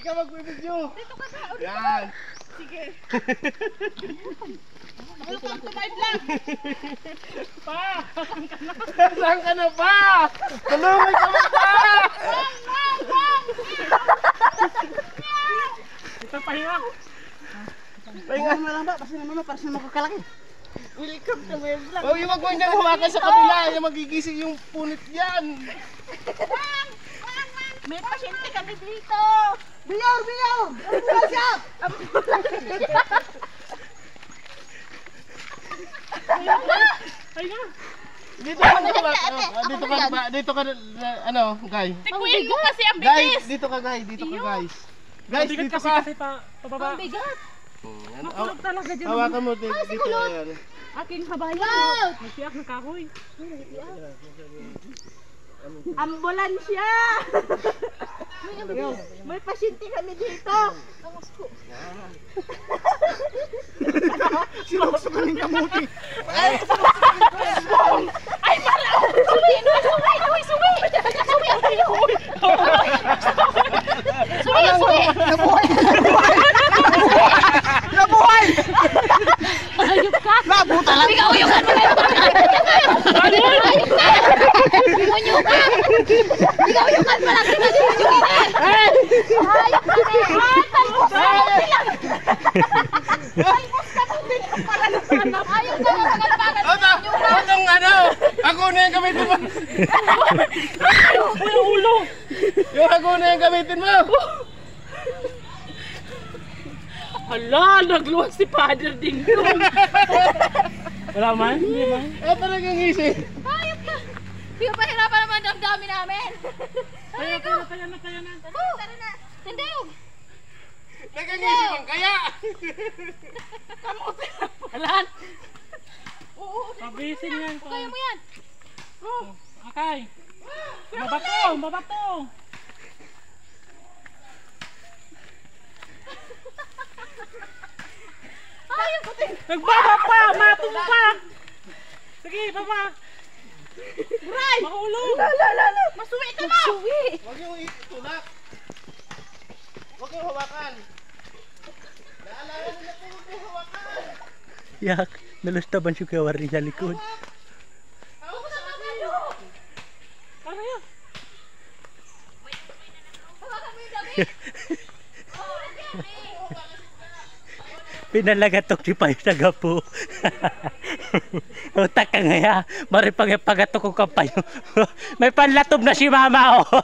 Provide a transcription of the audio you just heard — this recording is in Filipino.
ka mag-video. Dito ka sa. Yan. Sige. Welcome to my vlog. Pa, Saan ka na pa? Tulungan ka mo pa! ito pahinga. Pahinga mo lang ba? Kasi naman para sa makakalaki. Welcome to my vlog. Oh, yung wag niyang humakan sa kabila. Yung magigising yung punit yan. May pasyente kami dito. Biyaw! Biyaw! Ambulansya! Ayun. Dito ka na ba? Dito ka ba? Dito ka ano, guy? Tikuin mo kasi ang Guys, bitis. dito ka guys. Dito ka guys. Guys, dito ka. Kasi pababa. Ang bigat. Makulog talaga dyan. Hawakan mo dito. Ayan. Aking kabayan. Nagsiyak ng kahoy. Ambulansya! May pasyente kami dito. Sinusok ka ng kamuti. Ay, mala! Suwi! Suwi! Suwi! Suwi! Suwi! Suwi! Suwi! Suwi! Nabuhay! Nabuhay! Ayok ka! Nabuta lang! Ikaw uyukan mo na ito! Ayok na! Uyukan ka! Ikaw uyukan mo lang! Uyukan! Ayok na! Talbos ka! Talbos ka! Ayok na! Anong ano? Ako na yung gamitin mo! Ulo! Yung ako na yung gamitin mo! Hala, nagluwas si Father Ding Dong. Wala man? Hindi man? Talagang easy. Ayok ka! Hindi ko pahirapan naman ang dami namin! Kaya na. Tara na! Tindayog! Talagang easy lang kaya! Kamuti na palan! Oo! Pabisin yan. Kaya mo yan! Okay. Mabato! Mabato! Ayok ko! Nagbaba pa! Matumpa! Sige, baba! Ray! Makulong! Lala! Masuwi ka na! Masuwi! Huwag yung itulak. Huwag yung hawakan. Naalala mo na kung huwag yung hawakan. Yak, nalustaban siya kaya warin sa likod. Ako na kayo! Ano yan? Hawakan mo yung damit! Oo, ang Pinalagatok si Payo sa gapo. Utak ka nga, mari pagatok ko kapayo. May panlatob na si mama, oh.